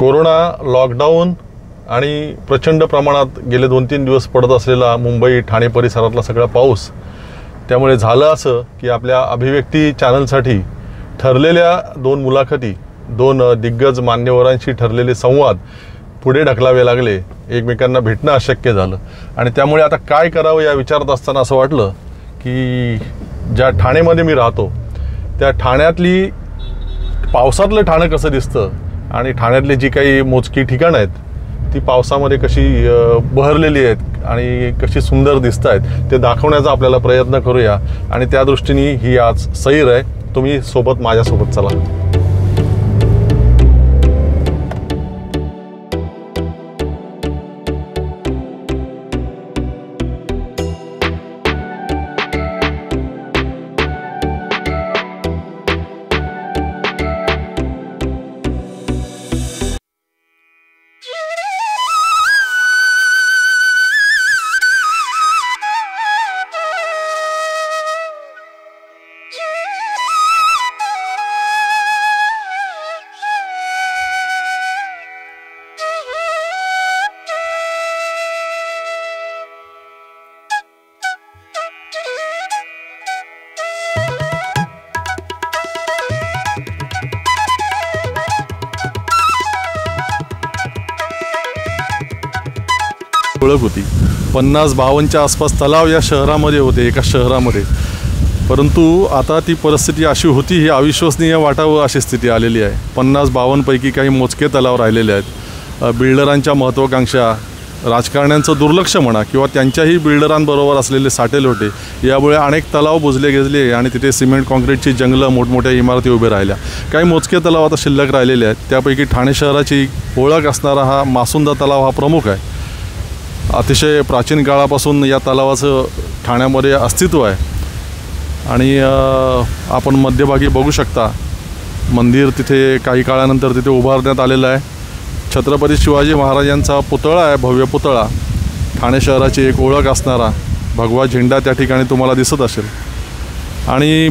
Corona lockdown आणि प्रचंड प्रमाणात गेले 2-3 दिवस पडत असलेला मुंबई ठाणे परिसरातला सगळा पाऊस, त्यामुळे झालं असं की आपल्या अभिव्यक्ती चॅनलसाठी ठरलेल्या 2 मुलाखती, 2 दिग्गज मान्यवरांशी ठरलेले संवाद पुढे ढकलावे लागले. एकमेकांना भेटणं अशक्य झालं आणि त्यामुळे आता काय करावं या विचारात असताना असं वाटलं की ज्या ठाणेमध्ये मी राहतो त्या ठाण्यातली पावसातलं ठाणं कसं दिसतं आणि ठाण्यातली जी काही मोजकी ठिकाणं आहेत ती पावसामध्ये कशी बहरलेली आहेत आणि कशी सुंदर दिसत आहेत ते दाखवण्याचा आपल्याला प्रयत्न करूया. आणि त्या दृष्टीने ही आज सैर आहे. तुम्ही सोबत माझ्यासोबत चला. ओळख होती 50-52च्या आसपास तलाव या शहरामध्ये होते, एका शहरामध्ये. परंतु आता ती परिस्थिती अशी होती, ही अविश्वसनीय वाटावं अशी स्थिती आलेली आहे. 50-52 पैकी काही मोजके तलाव राहिलेले आहेत. बिल्डरांच्या महत्त्वाकांक्षा, राजकारण्यांचं दुर्लक्ष म्हणा किंवा त्यांच्याही बिल्डरांबरोबर असलेले साटेलोटे यामुळे अनेक तलाव बुजले गेले आणि तिथे सिमेंट कॉन्क्रीटची जंगलं, मोठमोठ्या इमारती उभे राहिल्या. काही मोजके तलाव आता शिल्लक राहिलेले आहेत. त्यापैकी ठाणे शहराची ओळख असणारा हा मासुंदा तलाव हा प्रमुख आहे. अतिशय प्राचीन काळापासून या तलावाचं ठाण्यामध्ये अस्तित्व आहे आणि आपण मध्यभागी बघू शकता मंदिर तिथे काही काळानंतर तिथे उभारण्यात आलेलं आहे. छत्रपती शिवाजी महाराजांचा पुतळा आहे, भव्य पुतळा. ठाणे शहराची एक ओळख असणारा भगवा झेंडा त्या ठिकाणी तुम्हाला दिसत असेल. आणि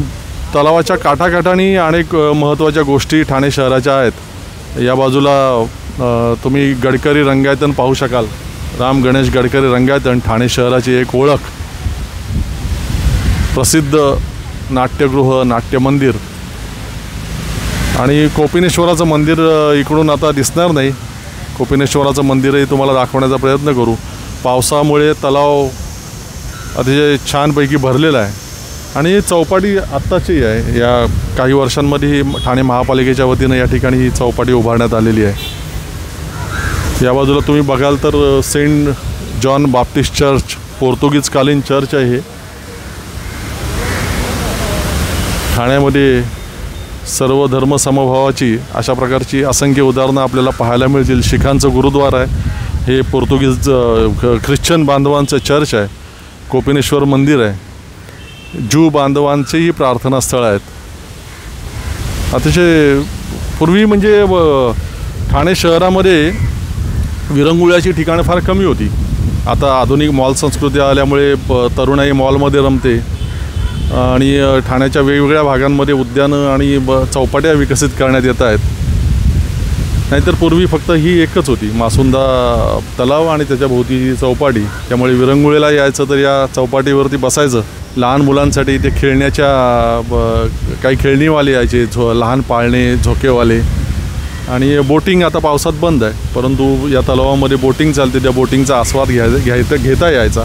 तलावाच्या काठाकाठानी अनेक महत्त्वाच्या गोष्टी ठाणे शहराच्या आहेत. या बाजूला तुम्ही गडकरी रंगायतन पाहू शकाल. राम गणेश गडकरी रंगायतन ठाणे शहराची एक ओळख. प्रसिद्ध नाट्यगृह, नाट्यमंदिर आणि कोपिनेश्वराचं मंदिर इकडून आता दिसणार नाही. कोपिनेश्वराचं मंदिरही तुम्हाला दाखवण्याचा प्रयत्न करू. पावसामुळे तलाव अतिशय छानपैकी भरलेला आहे आणि चौपाटी आत्ताची आहे. या काही वर्षांमध्ये ठाणे महापालिकेच्या वतीनं या ठिकाणी ही चौपाटी उभारण्यात आलेली आहे. या बाजूला तुम्ही बघाल तर सेंट जॉन बाप्टिस्ट चर्च, पोर्तुगीजकालीन चर्च आहे. ठाण्यामध्ये सर्व धर्म समभावाची अशा प्रकारची असंख्य उदाहरणं आपल्याला पाहायला मिळतील. शिखांचं गुरुद्वार आहे, हे पोर्तुगीज ख्रिश्चन बांधवांचं चर्च आहे, कोपिनेश्वर मंदिर आहे, ज्यू बांधवांचेही प्रार्थनास्थळं आहेत. अतिशय पूर्वी म्हणजे ठाणे शहरामध्ये विरंगुळ्याची ठिकाणं फार कमी होती. आता आधुनिक मॉल संस्कृती आल्यामुळे तरुणाई मॉलमध्ये रमते आणि ठाण्याच्या वेगवेगळ्या भागांमध्ये उद्यानं आणि चौपाट्या विकसित करण्यात येत आहेत. नाहीतर पूर्वी फक्त ही एकच होती, मासुंदा तलाव आणि त्याच्या भोवती चौपाटी. त्यामुळे विरंगुळेला यायचं तर या चौपाटीवरती बसायचं. लहान मुलांसाठी इथे खेळण्याच्या काही खेळणीवाले यायचे, लहान पाळणे, झोकेवाले. आणि बोटिंग आता पावसात बंद आहे, परंतु या तलावामध्ये बोटिंग चालते. त्या बोटिंगचा आस्वाद घेता यायचा.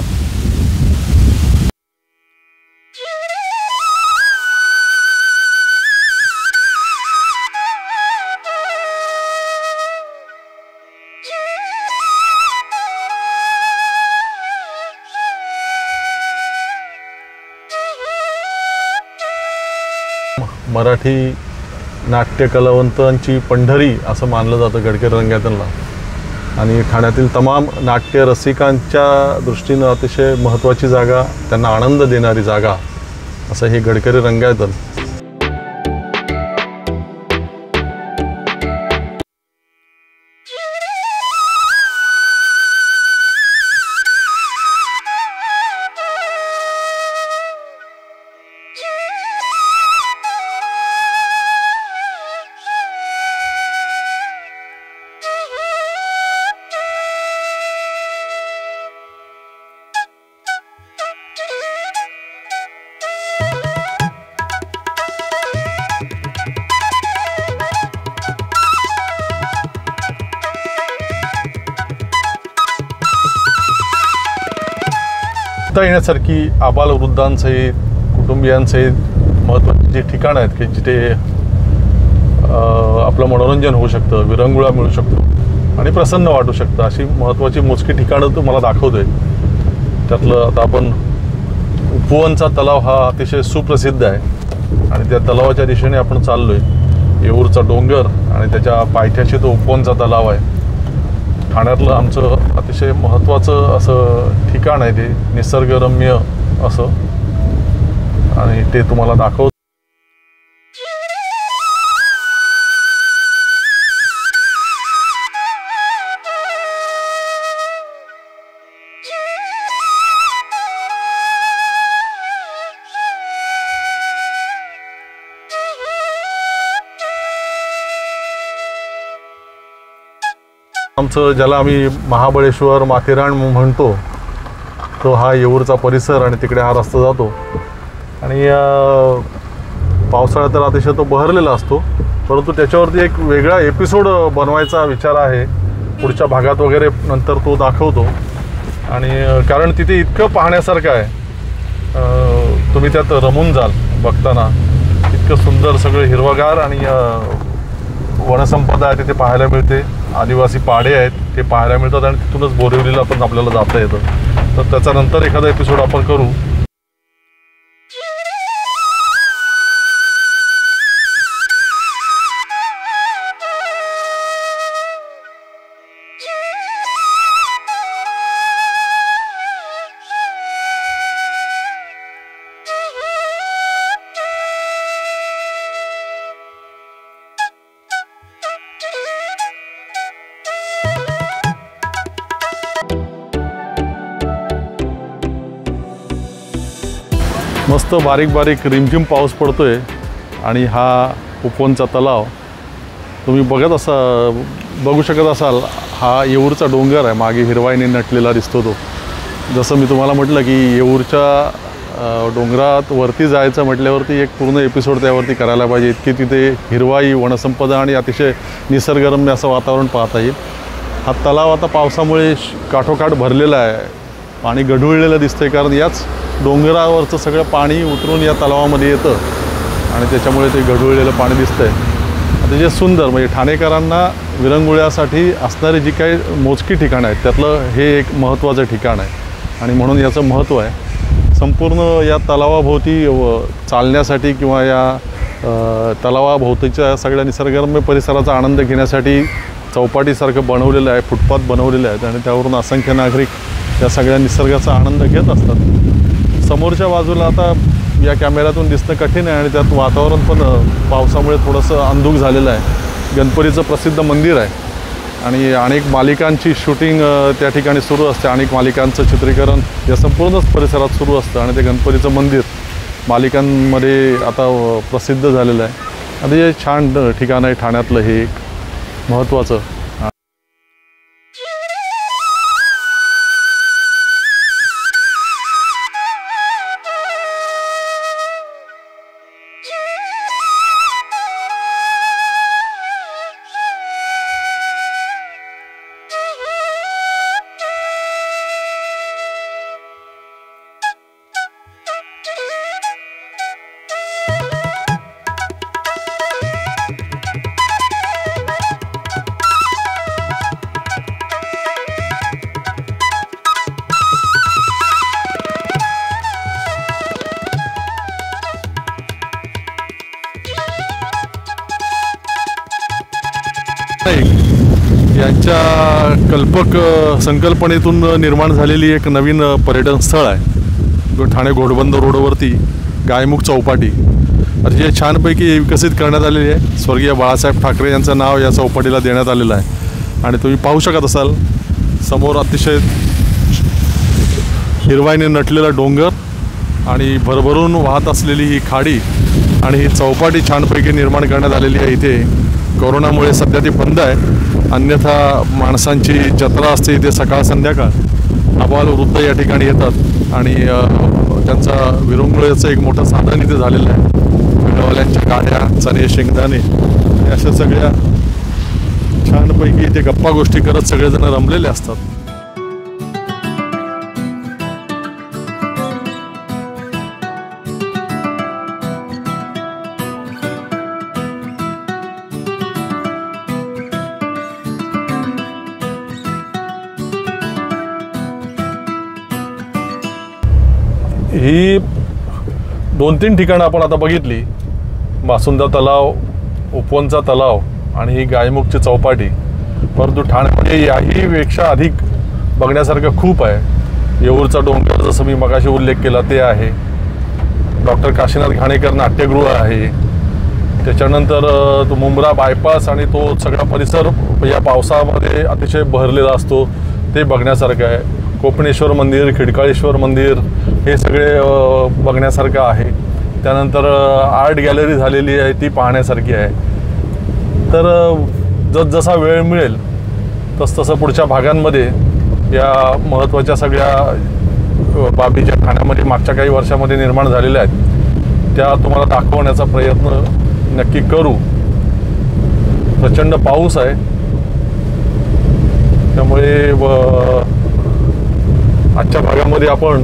मराठी नाट्यकलावंतांची पंढरी असं मानलं जातं गडकरी रंगायतनला आणि ठाण्यातील तमाम नाट्य रसिकांच्या दृष्टीनं अतिशय महत्त्वाची जागा, त्यांना आनंद देणारी जागा असं हे गडकरी रंगायतन. फिरता येण्यासारखी आबालवृद्धांसहित कुटुंबियांसहित महत्त्वाची जी ठिकाणं आहेत की जिथे आपलं मनोरंजन होऊ शकतं, विरंगुळा मिळू शकतो आणि प्रसन्न वाटू शकतं, अशी महत्त्वाची मोजकी ठिकाणं तुम्हाला दाखवतोय. त्यातलं आता आपण उपवनचा तलाव हा अतिशय सुप्रसिद्ध आहे आणि त्या तलावाच्या दिशेने आपण चाललोय. येऊरचा डोंगर आणि त्याच्या पायथ्याशी तो उपवनचा तलाव आहे. ठाण्यातलं आमचं अतिशय महत्त्वाचं असं ठिकाण आहे ते, निसर्गरम्य असं, आणि ते तुम्हाला दाखवतो. आमचं ज्याला आम्ही महाबळेश्वर माथेरान म्हणतो तो हा येऊरचा परिसर आणि तिकडे हा रस्ता जातो. आणि पावसाळ्यात तर अतिशय तो बहरलेला असतो, परंतु त्याच्यावरती एक वेगळा एपिसोड बनवायचा विचार आहे. पुढच्या भागात वगैरे नंतर तो दाखवतो. आणि कारण तिथे इतकं पाहण्यासारखं आहे, तुम्ही त्यात रमून जाल बघताना. इतकं सुंदर सगळं हिरवगार आणि वनसंपदा आहे तिथे पाहायला मिळते. आदिवासी पाडे आहेत ते पाहायला मिळतात आणि तिथूनच बोरिवलीला पण आपल्याला जाता येतं. तर त्याच्यानंतर एखादा एपिसोड आपण करू. मस्त बारीक बारीक रिमझिम पाऊस पडतोय आणि हा उपवनचा तलाव तुम्ही बघू शकत असाल. हा येऊरचा डोंगर आहे, मागे हिरवाईने नटलेला दिसतो तो. जसं मी तुम्हाला म्हटलं की येऊरच्या डोंगरात वरती जायचं म्हटल्यावरती एक पूर्ण एपिसोड त्यावरती करायला पाहिजे. इतकी तिथे हिरवाई, वनसंपदा आणि अतिशय निसर्गरम्य असं वातावरण पाहता येईल. हा तलाव आता पावसामुळे काठोकाठ भरलेला आहे, पाणी गढुळलेलं दिसतंय, कारण याच डोंगरावरचं सगळं पाणी उतरून या तलावामध्ये येतं आणि त्याच्यामुळे ते गढुळलेलं पाणी दिसतंय. अतिशय सुंदर, म्हणजे ठाणेकरांना विरंगुळ्यासाठी असणारी जी काही मोजकी ठिकाणं आहेत त्यातलं हे एक महत्त्वाचं ठिकाण आहे आणि म्हणून याचं महत्त्व आहे. संपूर्ण या तलावाभोवती चालण्यासाठी किंवा या तलावाभोवतीच्या सगळ्या निसर्गरम्य परिसराचा आनंद घेण्यासाठी चौपाटीसारखं बनवलेलं आहे, फुटपाथ बनवलेले आहेत आणि त्यावरून असंख्य नागरिक या सगळ्या निसर्गाचा आनंद घेत असतात. समोरच्या बाजूला आता या कॅमेऱ्यातून दिसणं कठीण आहे आणि त्यात वातावरण पण पावसामुळे थोडंसं अंधुक झालेलं आहे. गणपतीचं प्रसिद्ध मंदिर आहे आणि अनेक मालिकांची शूटिंग त्या ठिकाणी सुरू असते. अनेक मालिकांचं चित्रीकरण या संपूर्णच परिसरात सुरू असतं आणि ते गणपतीचं मंदिर मालिकांमध्ये आता प्रसिद्ध झालेलं आहे. अतिशय छान ठिकाण आहे ठाण्यातलं हे एक महत्त्वाचं. यांच्या कल्पक संकल्पनेतून निर्माण झालेली एक नवीन पर्यटन स्थळ आहे. ठाणे घोडबंदर रोडवरती गायमुख चौपाटी अतिशय छानपैकी विकसित करण्यात आलेली आहे. स्वर्गीय बाळासाहेब ठाकरे यांचं नाव या चौपाटीला देण्यात आलेलं आहे आणि तुम्ही पाहू शकत असाल समोर अतिशय हिरवाईने नटलेला डोंगर आणि भरभरून वाहत असलेली ही खाडी आणि ही चौपाटी छानपैकी निर्माण करण्यात आलेली आहे. इथे कोरोनामुळे सध्या ती बंद आहे, अन्यथा माणसांची जत्रा असते इथे सकाळ संध्याकाळ. आबालवृद्ध या ठिकाणी येतात आणि त्यांचा विरंगुळ्याचं एक मोठं साधन इथे झालेलं आहे. गावल्यांच्या गाड्या, चणे, शेंगदाणे अशा सगळ्या छानपैकी इथे गप्पा गोष्टी करत सगळेजण रमलेले असतात. ही 2-3 ठिकाणं आपण आता बघितली, मासुंदा तलाव, उपवनचा तलाव आणि ही गायमुखची चौपाटी. परंतु ठाण्यामध्ये याहीपेक्षा अधिक बघण्यासारखं खूप आहे. येऊरचा डोंगर जसं मी मगाशी उल्लेख केला ते आहे. डॉक्टर काशीनाथ घाणेकर नाट्यगृह आहे. त्याच्यानंतर तो मुंब्रा बायपास आणि तो सगळा परिसर या पावसामध्ये अतिशय बहरलेला असतो, ते बघण्यासारखं आहे. कोपणेश्वर मंदिर, खिडकाळेश्वर मंदिर हे सगळे बघण्यासारखं आहे. त्यानंतर आर्ट गॅलरी झालेली आहे, ती पाहण्यासारखी आहे. तर जसा वेळ मिळेल तसतसं पुढच्या भागांमध्ये या महत्त्वाच्या सगळ्या बाबी ज्या ठाण्यामध्ये मागच्या काही वर्षामध्ये निर्माण झालेल्या आहेत त्या तुम्हाला दाखवण्याचा प्रयत्न नक्की करू. प्रचंड पाऊस आहे, त्यामुळे आजच्या भागामध्ये आपण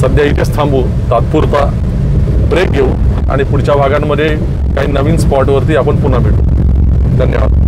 सध्या इथेच थांबू, तात्पुरता ब्रेक घेऊ आणि पुढच्या भागांमध्ये काही नवीन स्पॉटवरती आपण पुन्हा भेटू. धन्यवाद.